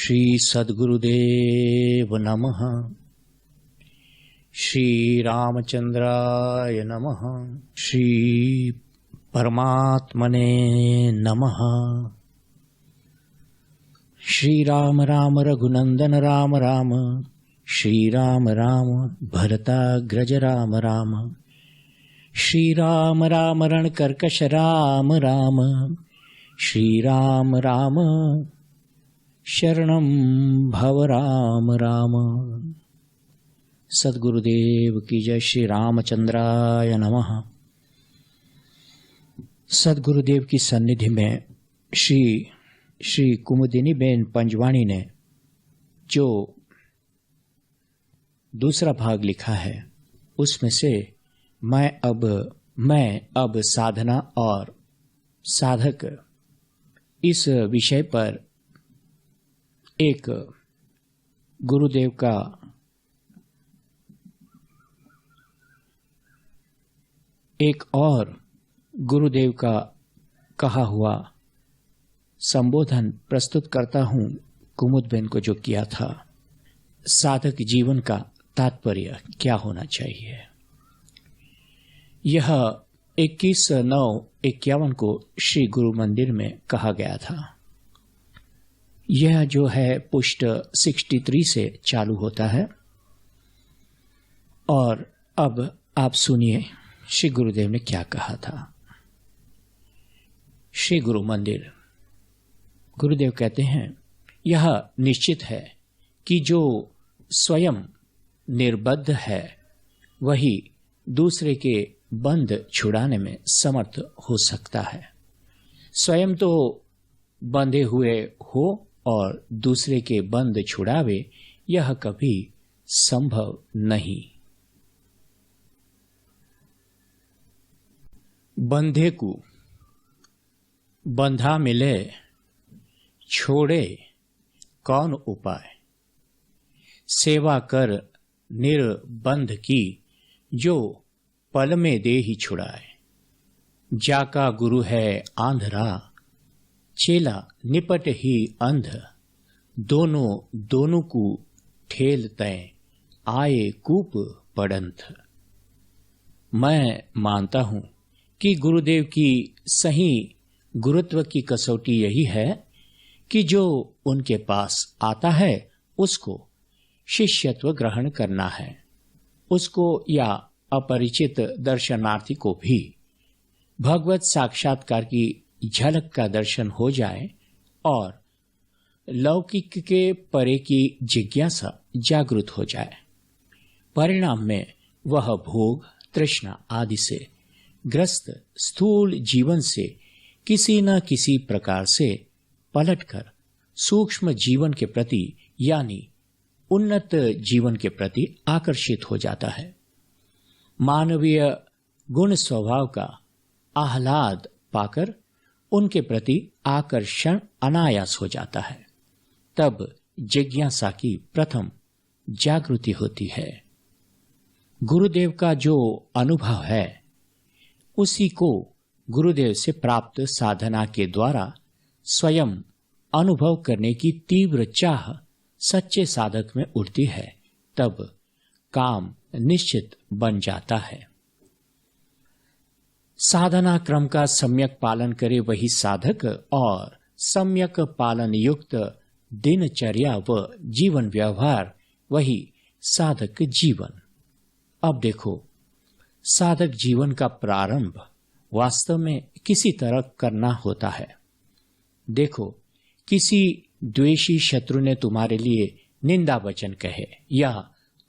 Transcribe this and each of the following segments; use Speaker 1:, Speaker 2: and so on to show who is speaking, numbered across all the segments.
Speaker 1: श्री सद्गुरुदेव नमः। श्री रामचंद्राय नमः। श्री परमात्मने नमः। श्री राम राम रघुनंदन राम राम। श्री राम राम भरताग्रज राम राम। श्री राम राम रणकर्कश राम राम। श्री राम राम शरणं भव राम राम। सद्गुरुदेव की जय। श्री रामचंद्राय नमः। सद्गुरुदेव की सन्निधि में श्री कुमुदिनी बेन पंजवाणी ने जो दूसरा भाग लिखा है उसमें से मैं अब साधना और साधक इस विषय पर एक गुरुदेव का कहा हुआ संबोधन प्रस्तुत करता हूं। कुमुदबेन को जो किया था, साधक जीवन का तात्पर्य क्या होना चाहिए। यह 21/9/51 को श्री गुरु मंदिर में कहा गया था। यह जो है पुष्ट 63 से चालू होता है। और अब आप सुनिए श्री गुरुदेव ने क्या कहा था। श्री गुरु मंदिर। गुरुदेव कहते हैं, यह निश्चित है कि जो स्वयं निर्बद्ध है वही दूसरे के बंध छुड़ाने में समर्थ हो सकता है। स्वयं तो बंधे हुए हो और दूसरे के बंध छुड़ावे, यह कभी संभव नहीं। बंधे को बंधा मिले, छोड़े कौन उपाय। सेवा कर निर्बंध की, जो पल में दे ही छुड़ाए। जाका गुरु है आंधरा, चेला निपट ही अंध। दोनों को ठेल तय, आए कूप पड़ंथ। मैं मानता हूं कि गुरुदेव की सही गुरुत्व की कसौटी यही है कि जो उनके पास आता है उसको शिष्यत्व ग्रहण करना है। उसको या अपरिचित दर्शनार्थी को भी भगवत साक्षात्कार की झलक का दर्शन हो जाए और लौकिक के परे की जिज्ञासा जागृत हो जाए। परिणाम में वह भोग तृष्णा आदि से ग्रस्त स्थूल जीवन से किसी न किसी प्रकार से पलटकर सूक्ष्म जीवन के प्रति यानी उन्नत जीवन के प्रति आकर्षित हो जाता है। मानवीय गुण स्वभाव का आह्लाद पाकर उनके प्रति आकर्षण अनायास हो जाता है। तब जिज्ञासा की प्रथम जागृति होती है। गुरुदेव का जो अनुभव है उसी को गुरुदेव से प्राप्त साधना के द्वारा स्वयं अनुभव करने की तीव्र चाह सच्चे साधक में उठती है। तब काम निश्चित बन जाता है। साधना क्रम का सम्यक पालन करे वही साधक और सम्यक पालन युक्त दिनचर्या व जीवन व्यवहार वही साधक जीवन। अब देखो, साधक जीवन का प्रारंभ वास्तव में किसी तरह करना होता है। देखो, किसी द्वेषी शत्रु ने तुम्हारे लिए निंदा वचन कहे या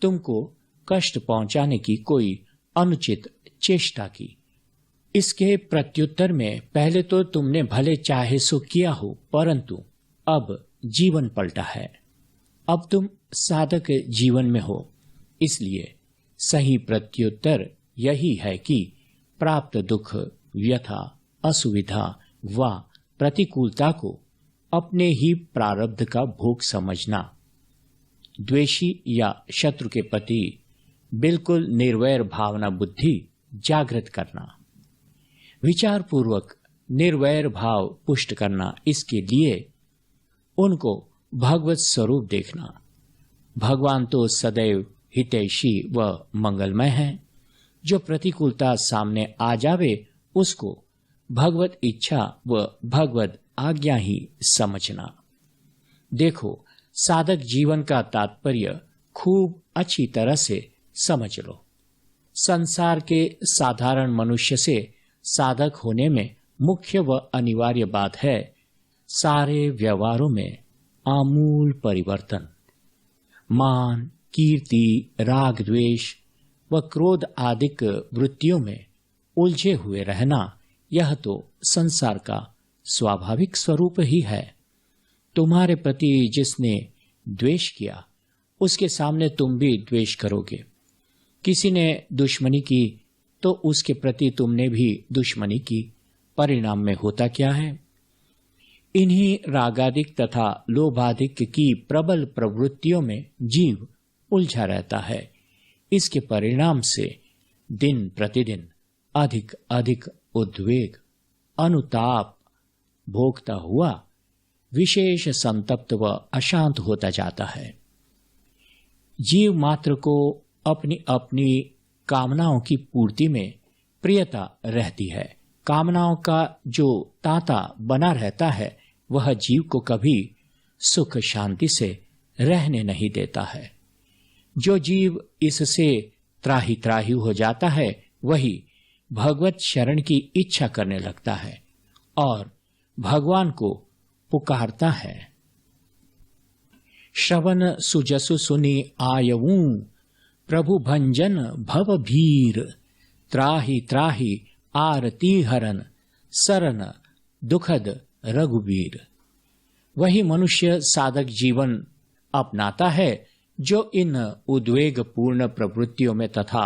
Speaker 1: तुमको कष्ट पहुंचाने की कोई अनुचित चेष्टा की। इसके प्रत्युत्तर में पहले तो तुमने भले चाहे सो किया हो, परंतु अब जीवन पलटा है। अब तुम साधक जीवन में हो। इसलिए सही प्रत्युत्तर यही है कि प्राप्त दुख, व्यथा, असुविधा व प्रतिकूलता को अपने ही प्रारब्ध का भोग समझना। द्वेषी या शत्रु के प्रति बिल्कुल निर्वैर भावना बुद्धि जागृत करना, विचार पूर्वक निर्वैर भाव पुष्ट करना। इसके लिए उनको भगवत स्वरूप देखना। भगवान तो सदैव हितैषी व मंगलमय है। जो प्रतिकूलता सामने आ जावे उसको भगवत इच्छा व भगवत आज्ञा ही समझना। देखो, साधक जीवन का तात्पर्य खूब अच्छी तरह से समझ लो। संसार के साधारण मनुष्य से साधक होने में मुख्य व अनिवार्य बात है सारे व्यवहारों में आमूल परिवर्तन। मान, कीर्ति, राग, द्वेष व क्रोध आदिक वृत्तियों में उलझे हुए रहना, यह तो संसार का स्वाभाविक स्वरूप ही है। तुम्हारे प्रति जिसने द्वेष किया उसके सामने तुम भी द्वेष करोगे। किसी ने दुश्मनी की तो उसके प्रति तुमने भी दुश्मनी की। परिणाम में होता क्या है? इन्हीं रागादिक तथा लोभादिक की प्रबल प्रवृत्तियों में जीव उलझा रहता है। इसके परिणाम से दिन प्रतिदिन अधिक अधिक उद्वेग, अनुताप भोगता हुआ विशेष संतप्त व अशांत होता जाता है। जीव मात्र को अपनी अपनी कामनाओं की पूर्ति में प्रियता रहती है। कामनाओं का जो तांता बना रहता है वह जीव को कभी सुख शांति से रहने नहीं देता है। जो जीव इससे त्राही त्राही हो जाता है वही भगवत शरण की इच्छा करने लगता है और भगवान को पुकारता है। श्रवण सुजसु सुनि आयऊं, प्रभु भंजन भव भीर, त्राहि त्राहि आरती हरन, सरन दुखद रघुवीर। वही मनुष्य साधक जीवन अपनाता है जो इन उद्वेगपूर्ण प्रवृत्तियों में तथा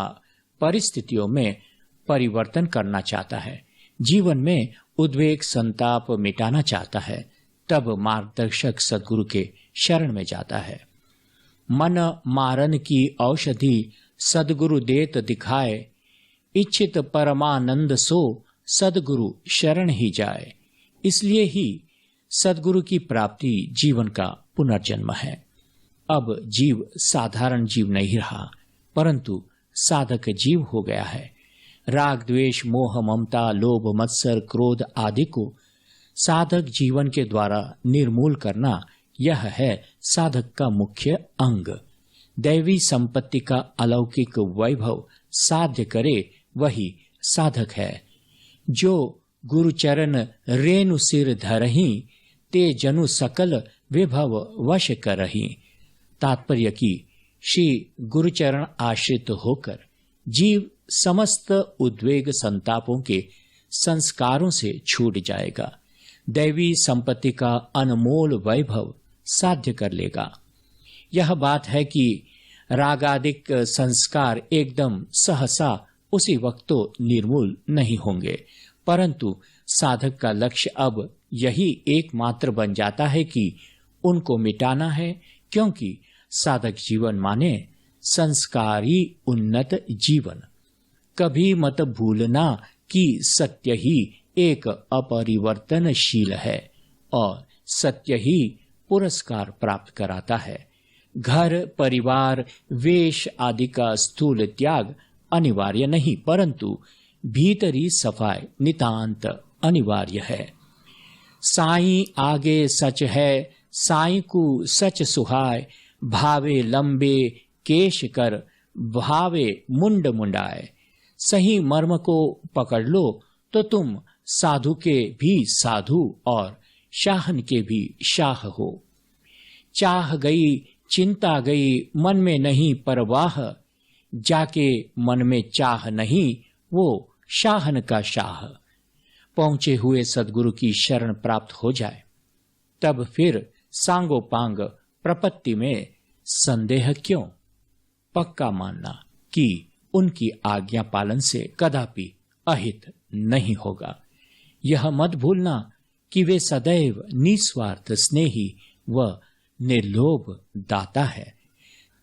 Speaker 1: परिस्थितियों में परिवर्तन करना चाहता है। जीवन में उद्वेग संताप मिटाना चाहता है, तब मार्गदर्शक सद्गुरु के शरण में जाता है। मन मारन की औषधि सद्गुरु देत दिखाए, इच्छित परमानंद सो सद्गुरु शरण ही जाए। इसलिए ही सद्गुरु की प्राप्ति जीवन का पुनर्जन्म है। अब जीव साधारण जीव नहीं रहा, परंतु साधक जीव हो गया है। राग, द्वेष, मोह, ममता, लोभ, मत्सर, क्रोध आदि को साधक जीवन के द्वारा निर्मूल करना, यह है साधक का मुख्य अंग। दैवी संपत्ति का अलौकिक वैभव साध्य करे वही साधक है। जो गुरुचरण रेणु सिर धरही, ते जनु सकल विभव वश करही। तात्पर्य की श्री गुरुचरण आश्रित होकर जीव समस्त उद्वेग संतापों के संस्कारों से छूट जाएगा, दैवी संपत्ति का अनमोल वैभव साध्य कर लेगा। यह बात है कि रागादिक संस्कार एकदम सहसा उसी वक्त तो निर्मूल नहीं होंगे, परंतु साधक का लक्ष्य अब यही एकमात्र बन जाता है कि उनको मिटाना है, क्योंकि साधक जीवन माने संस्कारी उन्नत जीवन। कभी मत भूलना कि सत्य ही एक अपरिवर्तनशील है और सत्य ही पुरस्कार प्राप्त कराता है। घर, परिवार, वेश आदि का स्थूल त्याग अनिवार्य नहीं, परंतु भीतरी सफाई नितांत अनिवार्य है। साईं आगे सच है, साईं को सच सुहाय, भावे लंबे केश कर, भावे मुंड मुंडाए। सही मर्म को पकड़ लो तो तुम साधु के भी साधु और शाहन के भी शाह हो। चाह गई चिंता गई, मन में नहीं परवाह, जाके मन में चाह नहीं, वो शाहन का शाह। पहुंचे हुए सद्गुरु की शरण प्राप्त हो जाए, तब फिर सांगोपांग प्रपत्ति में संदेह क्यों? पक्का मानना कि उनकी आज्ञा पालन से कदापि अहित नहीं होगा। यह मत भूलना कि वे सदैव निस्वार्थ स्नेही व निर्लोभ दाता है।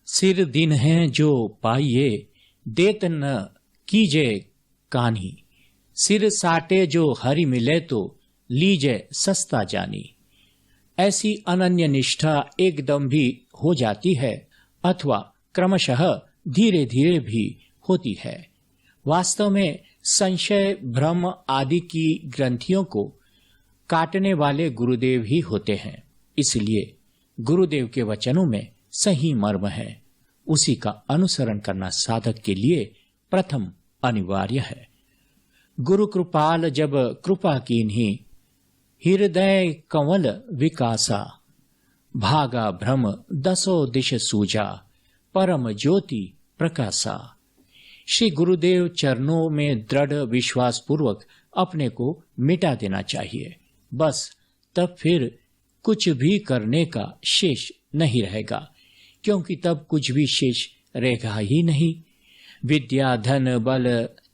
Speaker 1: सिर दिन है जो पाइए, देत न कीजे कान्ही। सिर साटे जो हरि मिले तो लीजे सस्ता जानी। ऐसी अनन्य निष्ठा एकदम भी हो जाती है अथवा क्रमशः धीरे धीरे भी होती है। वास्तव में संशय, भ्रम आदि की ग्रंथियों को काटने वाले गुरुदेव ही होते हैं। इसलिए गुरुदेव के वचनों में सही मर्म है, उसी का अनुसरण करना साधक के लिए प्रथम अनिवार्य है। गुरु कृपाल जब कृपा कीन्ही, हृदय कंवल विकासा, भागा भ्रम दसो दिश सूजा, परम ज्योति प्रकाशा। श्री गुरुदेव चरणों में दृढ़ विश्वास पूर्वक अपने को मिटा देना चाहिए। बस तब फिर कुछ भी करने का शेष नहीं रहेगा, क्योंकि तब कुछ भी शेष रहेगा ही नहीं। विद्या, धन, बल,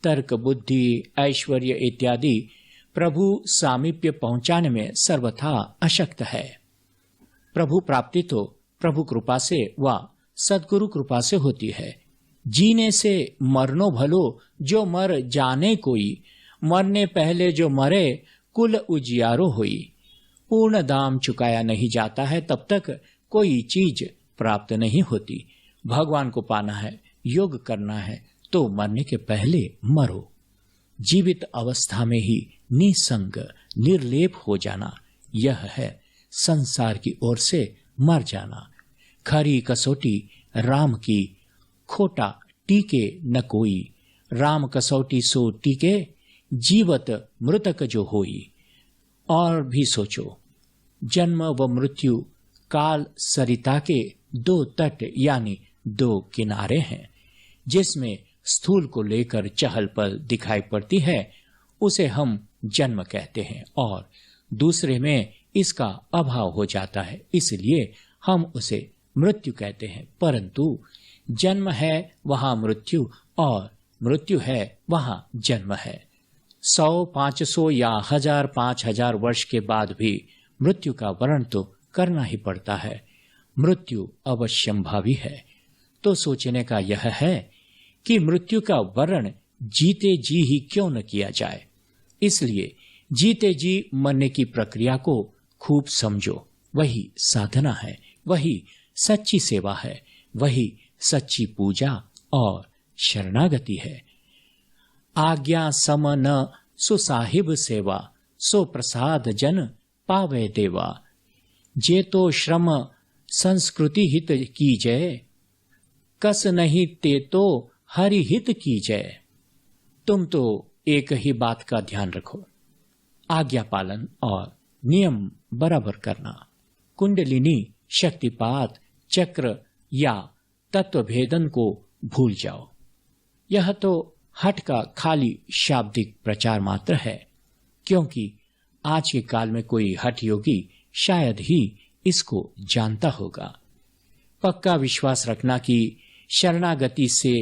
Speaker 1: तर्क, बुद्धि, ऐश्वर्य इत्यादि प्रभु सामीप्य पहुंचाने में सर्वथा अशक्त है। प्रभु प्राप्ति तो प्रभु कृपा से व सद्गुरु कृपा से होती है। जीने से मरनो भलो, जो मर जाने कोई, मरने पहले जो मरे कुल उजियारो होई। पूर्ण दाम चुकाया नहीं जाता है तब तक कोई चीज प्राप्त नहीं होती। भगवान को पाना है, योग करना है तो मरने के पहले मरो। जीवित अवस्था में ही निसंग निर्लेप हो जाना, यह है संसार की ओर से मर जाना। खरी कसौटी राम की, खोटा टीके न कोई। राम कसौटी सो टीके, जीवत मृतक जो होई। और भी सोचो, जन्म व मृत्यु काल सरिता के दो तट यानी दो किनारे हैं। जिसमें स्थूल को लेकर चहल पहल दिखाई पड़ती है उसे हम जन्म कहते हैं, और दूसरे में इसका अभाव हो जाता है, इसलिए हम उसे मृत्यु कहते हैं। परंतु जन्म है वहां मृत्यु, और मृत्यु है वहां जन्म है। 100, 500 या 1000, 5000 वर्ष के बाद भी मृत्यु का वर्ण तो करना ही पड़ता है। मृत्यु अवश्यंभावी है। तो सोचने का यह है कि मृत्यु का वर्ण जीते जी ही क्यों न किया जाए। इसलिए जीते जी मरने की प्रक्रिया को खूब समझो। वही साधना है, वही सच्ची सेवा है, वही सच्ची पूजा और शरणागति है। आज्ञा सम न सुसाहिब सेवा, सो प्रसाद जन पावे देवा। जे तो श्रम संस्कृति हित की जय, कस नहीं ते तो हरि हित की जय। तुम तो एक ही बात का ध्यान रखो, आज्ञा पालन और नियम बराबर करना। कुंडलिनी, शक्तिपात, चक्र या तत्व भेदन को भूल जाओ। यह तो हठ का खाली शाब्दिक प्रचार मात्र है, क्योंकि आज के काल में कोई हठ योगी शायद ही इसको जानता होगा। पक्का विश्वास रखना कि शरणागति से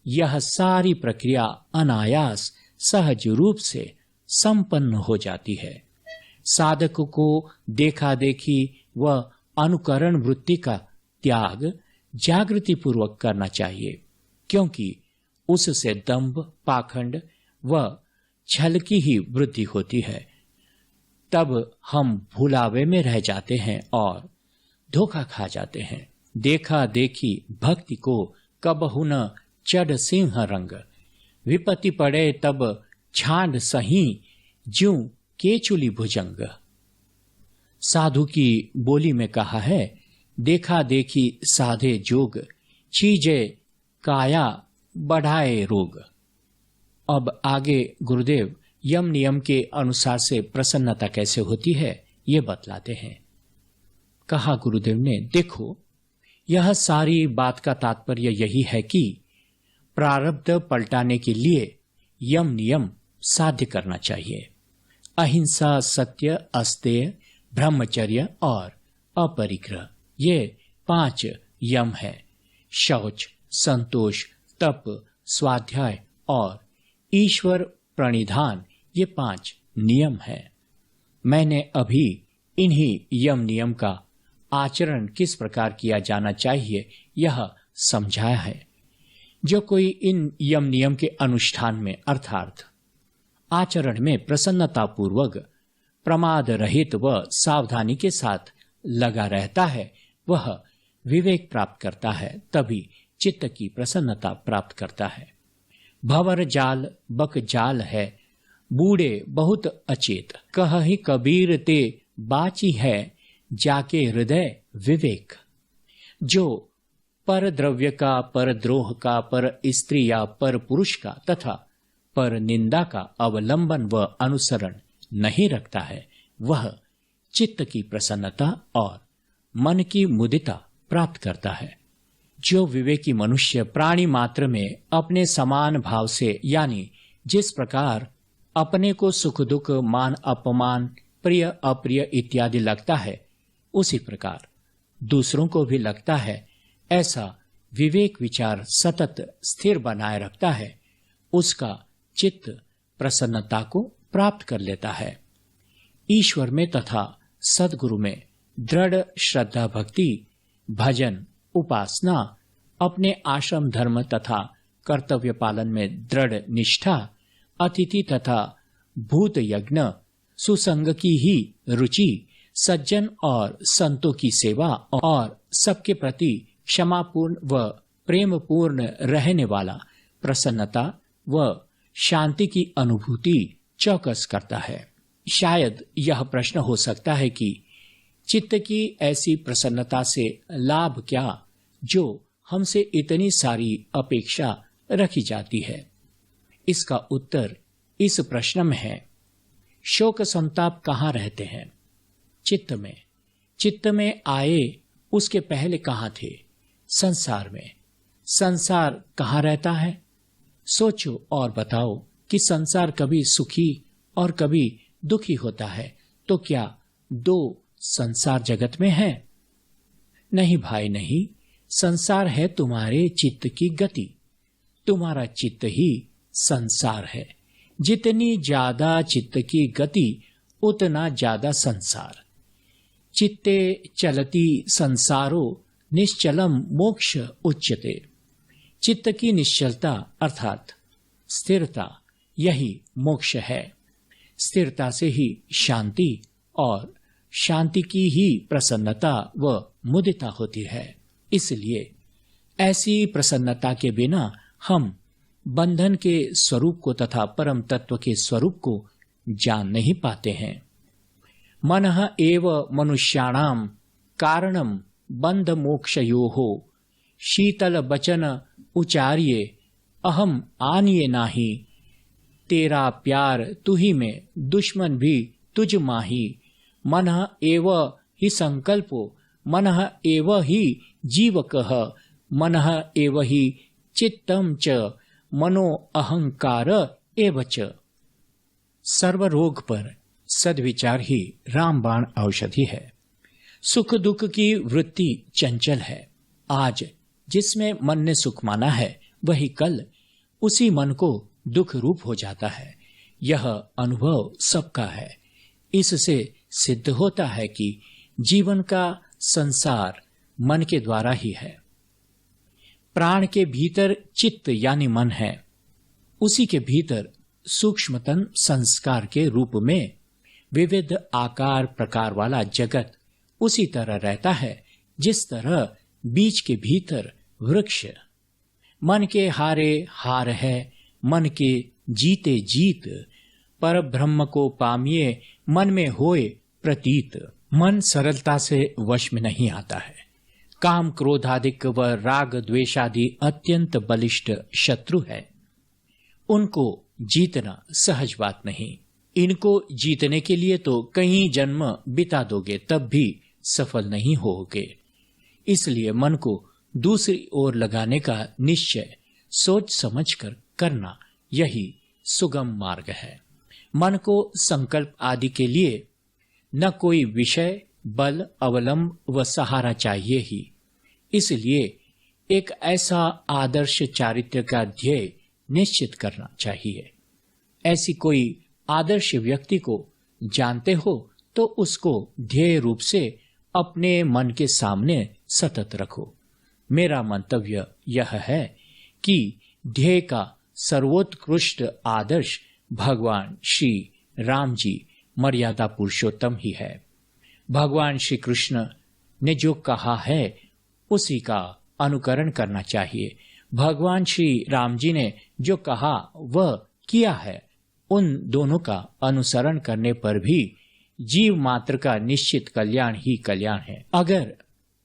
Speaker 1: यह सारी प्रक्रिया अनायास सहज रूप से संपन्न हो जाती है। साधक को देखा देखी व अनुकरण वृत्ति का त्याग जागृति पूर्वक करना चाहिए, क्योंकि उससे दंभ, पाखंड व छल की ही वृद्धि होती है। तब हम भुलावे में रह जाते हैं और धोखा खा जाते हैं। देखा देखी भक्ति को कबहु न चढ़ सिंह रंग, विपत्ति पड़े तब छांड सही, ज्यों केचुली भुजंग। साधु की बोली में कहा है, देखा देखी साधे जोग, चीजे काया बढ़ाए रोग। अब आगे गुरुदेव यम नियम के अनुसार से प्रसन्नता कैसे होती है ये बतलाते हैं। कहा गुरुदेव ने, देखो यह सारी बात का तात्पर्य यही है कि प्रारब्ध पलटाने के लिए यम नियम साध्य करना चाहिए। अहिंसा, सत्य, अस्तेय, ब्रह्मचर्य और अपरिग्रह, ये 5 यम है। शौच, संतोष, तप, स्वाध्याय और ईश्वर प्रणिधान, ये 5 नियम है। मैंने अभी इन्हीं यम नियम का आचरण किस प्रकार किया जाना चाहिए यह समझाया है। जो कोई इन यम नियम के अनुष्ठान में अर्थात आचरण में प्रसन्नता पूर्वक, प्रमाद रहित व सावधानी के साथ लगा रहता है वह विवेक प्राप्त करता है, तभी चित्त की प्रसन्नता प्राप्त करता है। भंवर जाल बक जाल है, बूढ़े बहुत अचेत, कहि कबीर ते बाची है, जाके हृदय विवेक। जो पर द्रव्य का, पर द्रोह का, पर स्त्री या पर पुरुष का तथा पर निंदा का अवलंबन व अनुसरण नहीं रखता है, वह चित्त की प्रसन्नता और मन की मुदिता प्राप्त करता है। जो विवेकी मनुष्य प्राणी मात्र में अपने समान भाव से, यानी जिस प्रकार अपने को सुख दुख, मान अपमान, प्रिय अप्रिय इत्यादि लगता है, उसी प्रकार दूसरों को भी लगता है, ऐसा विवेक विचार सतत स्थिर बनाए रखता है, उसका चित्त प्रसन्नता को प्राप्त कर लेता है। ईश्वर में तथा सद्गुरु में दृढ़ श्रद्धा भक्ति, भजन, उपासना, अपने आश्रम धर्म तथा कर्तव्य पालन में दृढ़ निष्ठा, अतिथि तथा भूत यज्ञ, सुसंग की ही रुचि, सज्जन और संतों की सेवा और सबके प्रति क्षमापूर्ण व प्रेमपूर्ण रहने वाला प्रसन्नता व शांति की अनुभूति चौकस करता है। शायद यह प्रश्न हो सकता है कि चित्त की ऐसी प्रसन्नता से लाभ क्या, जो हमसे इतनी सारी अपेक्षा रखी जाती है। इसका उत्तर इस प्रश्न में है, शोक संताप कहाँ रहते हैं? चित्त में। चित्त में आए उसके पहले कहाँ थे? संसार में। संसार कहाँ रहता है? सोचो और बताओ कि संसार कभी सुखी और कभी दुखी होता है, तो क्या दो संसार जगत में है? नहीं भाई नहीं, संसार है तुम्हारे चित्त की गति। तुम्हारा चित्त ही संसार है। जितनी ज्यादा चित्त की गति उतना ज्यादा संसार। चित्ते चलती संसारो निश्चलम मोक्ष उच्यते। चित्त की निश्चलता अर्थात स्थिरता, यही मोक्ष है। स्थिरता से ही शांति और शांति की ही प्रसन्नता व मुदिता होती है। इसलिए ऐसी प्रसन्नता के बिना हम बंधन के स्वरूप को तथा परम तत्व के स्वरूप को जान नहीं पाते हैं। मनः एव मनुष्याणाम कारणम बंध मोक्षयोः, शीतल बचन उचारिये अहम आनिये नाही, तेरा प्यार तुही में दुश्मन भी तुझ माही। मनः एव ही संकल्पो, मनः एव ही जीवकः, मनः एव ही चित्तम च, मनो अहंकार एव च। सर्व रोग पर सद्विचार ही रामबाण औषधि है। सुख दुख की वृत्ति चंचल है। आज जिसमें मन ने सुख माना है, वही कल उसी मन को दुख रूप हो जाता है। यह अनुभव सबका है। इससे सिद्ध होता है कि जीवन का संसार मन के द्वारा ही है। प्राण के भीतर चित्त यानी मन है। उसी के भीतर सूक्ष्मतम संस्कार के रूप में विविध आकार प्रकार वाला जगत उसी तरह रहता है जिस तरह बीज के भीतर वृक्ष। मन के हारे हार है, मन के जीते जीत, पर ब्रह्म को पामिए मन में होए प्रतीत। मन सरलता से वश में नहीं आता है। काम क्रोधादिक व राग द्वेषादि अत्यंत बलिष्ठ शत्रु है। उनको जीतना सहज बात नहीं। इनको जीतने के लिए तो कई जन्म बिता दोगे तब भी सफल नहीं होगे। इसलिए मन को दूसरी ओर लगाने का निश्चय सोच समझकर करना, यही सुगम मार्ग है। मन को संकल्प आदि के लिए न कोई विषय, बल, अवलंब व सहारा चाहिए ही। इसलिए एक ऐसा आदर्श चारित्र का ध्येय निश्चित करना चाहिए। ऐसी कोई आदर्श व्यक्ति को जानते हो तो उसको ध्येय रूप से अपने मन के सामने सतत रखो। मेरा मंतव्य यह है कि ध्येय का सर्वोत्कृष्ट आदर्श भगवान श्री राम जी मर्यादा पुरुषोत्तम ही है। भगवान श्री कृष्ण ने जो कहा है उसी का अनुकरण करना चाहिए। भगवान श्री राम जी ने जो कहा वह किया है, उन दोनों का अनुसरण करने पर भी जीव मात्र का निश्चित कल्याण ही कल्याण है। अगर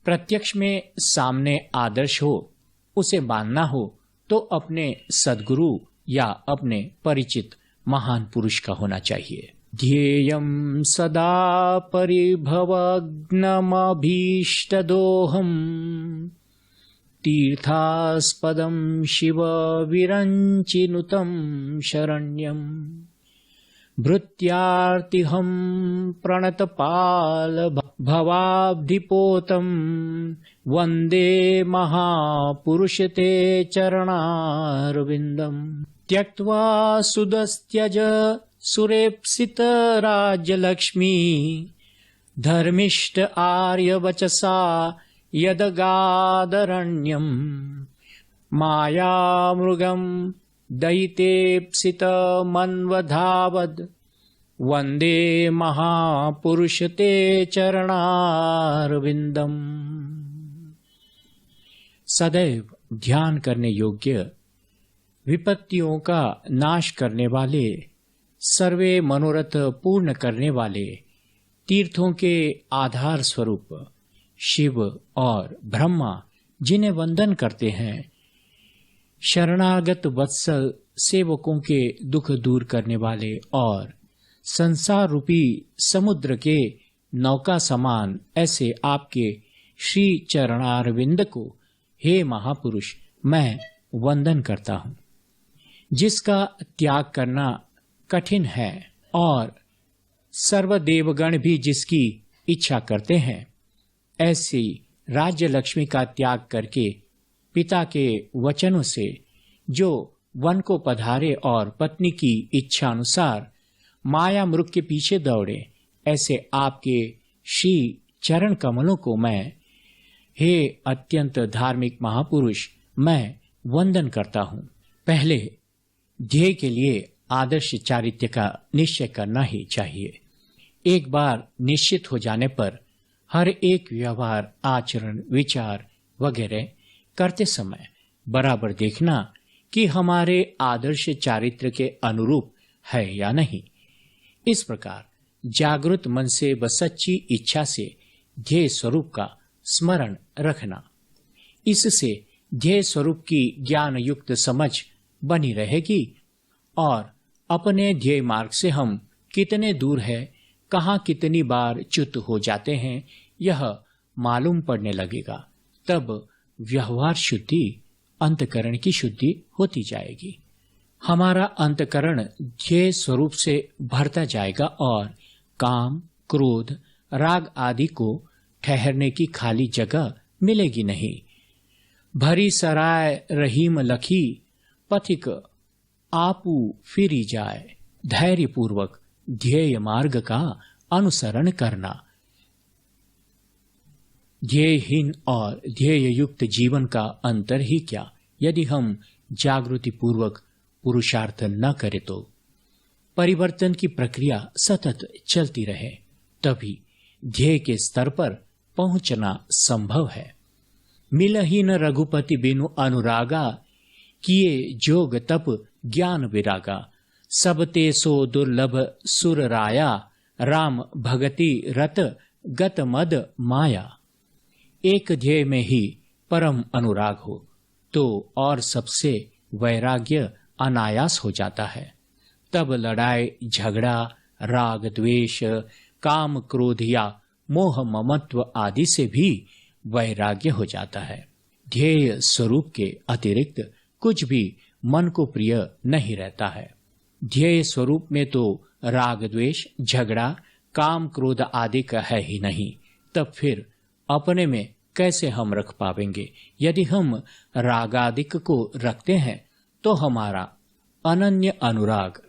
Speaker 1: प्रत्यक्ष में सामने आदर्श हो, उसे मानना हो, तो अपने सद्गुरु या अपने परिचित महान पुरुष का होना चाहिए। ध्येयं सदा परिभवग्नमभीष्टदोहम् तीर्थास्पदं शिव विरञ्चिनुतं शरण्यम् भृत्यार्तिहं प्रणतपाल भवाब्धिपोतं वन्दे महापुरुषते चरणारविन्दम् त्यक्त्वा सुदस्त्यज सुरेप्सित राज्यलक्ष्मी धर्मिष्ठ आर्यवचसा यदगादरण्यम् मायामृगम् दयितेप्सित मन्वधावद् वन्दे महापुरुषते चरणारविन्दम्। सदैव ध्यान करने योग्य, विपत्तियों का नाश करने वाले, सर्वे मनोरथ पूर्ण करने वाले, तीर्थों के आधार स्वरूप शिव और ब्रह्मा जिन्हें वंदन करते हैं, शरणागत वत्सल सेवकों के दुख दूर करने वाले और संसार रूपी समुद्र के नौका समान ऐसे आपके श्री चरणारविंद को हे महापुरुष मैं वंदन करता हूँ, जिसका त्याग करना कठिन है और सर्वदेवगण भी जिसकी इच्छा करते हैं। ऐसी राज्य लक्ष्मी का त्याग करके पिता के वचनों से जो वन को पधारे और पत्नी की इच्छा अनुसार माया मृग के पीछे दौड़े, ऐसे आपके श्री चरण कमलों को मैं हे अत्यंत धार्मिक महापुरुष मैं वंदन करता हूँ। पहले ध्येय के लिए आदर्श चारित्र्य का निश्चय करना ही चाहिए। एक बार निश्चित हो जाने पर हर एक व्यवहार, आचरण, विचार वगैरह करते समय बराबर देखना कि हमारे आदर्श चारित्र के अनुरूप है या नहीं। इस प्रकार जागृत मन से व सच्ची इच्छा से ध्येय स्वरूप का स्मरण रखना, इससे ध्येय स्वरूप की ज्ञान युक्त समझ बनी रहेगी और अपने ध्येय मार्ग से हम कितने दूर है, कहाँ कितनी बार च्युत हो जाते हैं, यह मालूम पड़ने लगेगा। तब व्यवहार शुद्धि, अंतकरण की शुद्धि होती जाएगी। हमारा अंतकरण ध्येय स्वरूप से भरता जाएगा और काम, क्रोध, राग आदि को ठहरने की खाली जगह मिलेगी नहीं। भरी सराय रहीम लखी, पथिक आपू फिरी जाए। धैर्य पूर्वक ध्येय मार्ग का अनुसरण करना। ध्येयहीन और ध्येय युक्त जीवन का अंतर ही क्या, यदि हम जागृति पूर्वक पुरुषार्थ न करें तो परिवर्तन की प्रक्रिया सतत चलती रहे, तभी ध्येय के स्तर पर पहुंचना संभव है। मिलहीन रघुपति बिनु अनुरागा, किए जोग तप ज्ञान विरागा। सब ते सो दुर्लभ सुर राया, राम भगति रत गत मद माया। एक ध्येय में ही परम अनुराग हो तो और सबसे वैराग्य अनायास हो जाता है। तब लड़ाई झगड़ा, राग द्वेष, काम क्रोध या मोह ममत्व आदि से भी वैराग्य हो जाता है। ध्येय स्वरूप के अतिरिक्त कुछ भी मन को प्रिय नहीं रहता है। ध्येय स्वरूप में तो राग द्वेष, झगड़ा, काम क्रोध आदि का है ही नहीं। तब फिर अपने में कैसे हम रख पावेंगे? यदि हम रागादिक को रखते हैं तो हमारा अनन्य अनुराग,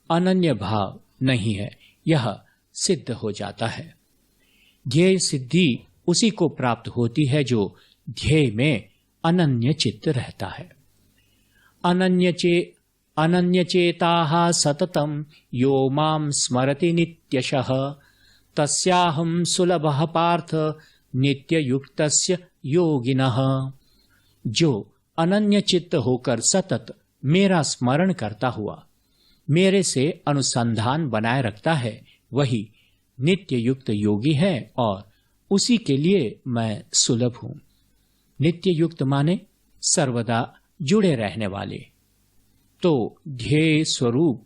Speaker 1: अनन्य भाव नहीं है, यह सिद्ध हो जाता है। ध्येय सिद्धि उसी को प्राप्त होती है जो ध्येय में अनन्य चित्त रहता है। अनन्य चेताः सततम यो मां स्मरति नित्यशः, तस्याहं सुलभः पार्थ नित्ययुक्तस्य योगिनः। जो अनन्य चित्त होकर सतत मेरा स्मरण करता हुआ मेरे से अनुसंधान बनाए रखता है, वही नित्य युक्त योगी है और उसी के लिए मैं सुलभ हूं। नित्य युक्त माने सर्वदा जुड़े रहने वाले। तो ध्येय स्वरूप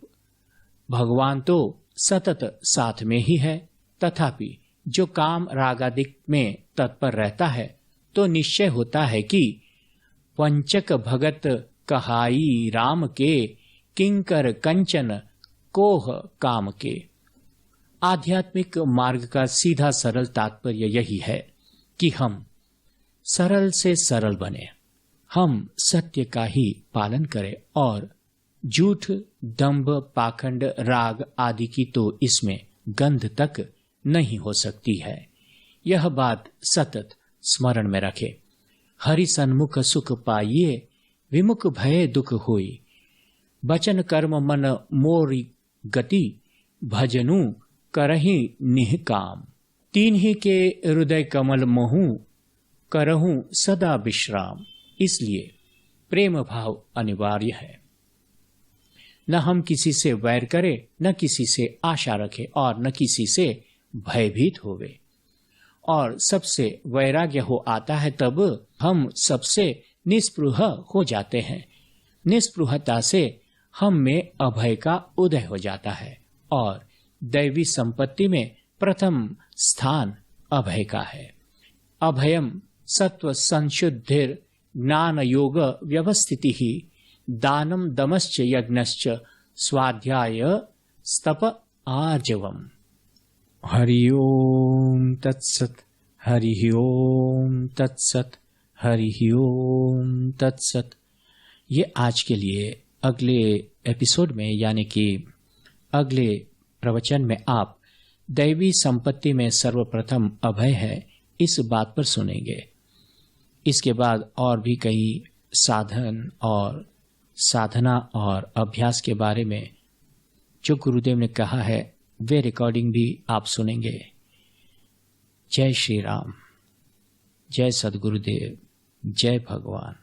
Speaker 1: भगवान तो सतत साथ में ही है, तथापि जो काम रागादिक में तत्पर रहता है तो निश्चय होता है कि पंचक भगत कहाई राम के किंकर कंचन कोह काम के। आध्यात्मिक मार्ग का सीधा सरल तात्पर्य यही है कि हम सरल से सरल बने, हम सत्य का ही पालन करें और झूठ, दंभ, पाखंड, राग आदि की तो इसमें गंध तक नहीं हो सकती है। यह बात सतत स्मरण में रखे। हरि सन्मुख सुख पाइए, विमुख भय दुख होई। बचन कर्म मन मोरी गति, भजनु करहि निहकाम। तीन ही के हृदय कमल मोहू, करहूं सदा विश्राम। इसलिए प्रेम भाव अनिवार्य है। न हम किसी से वैर करें, न किसी से आशा रखें और न किसी से भयभीत होवे। और सबसे वैराग्य हो आता है तब हम सबसे निस्पृह हो जाते हैं। निस्पृहता से हम में अभय का उदय हो जाता है और दैवी संपत्ति में प्रथम स्थान अभय का है। अभयम सत्व संशुद्धिर ज्ञान योग व्यवस्थिति ही, दानम दमश्च यज्ञश्च स्वाध्याय स्तप आर्जवम। हरि ओम तत्सत, हरि ओम तत्सत, हरि ओम तत्सत। ये आज के लिए अगले एपिसोड में यानी कि अगले प्रवचन में आप दैवी संपत्ति में सर्वप्रथम अभय है इस बात पर सुनेंगे। इसके बाद और भी कई साधन और साधना और अभ्यास के बारे में जो गुरुदेव ने कहा है वे रिकॉर्डिंग भी आप सुनेंगे। जय श्री राम, जय सद्गुरुदेव, जय भगवान।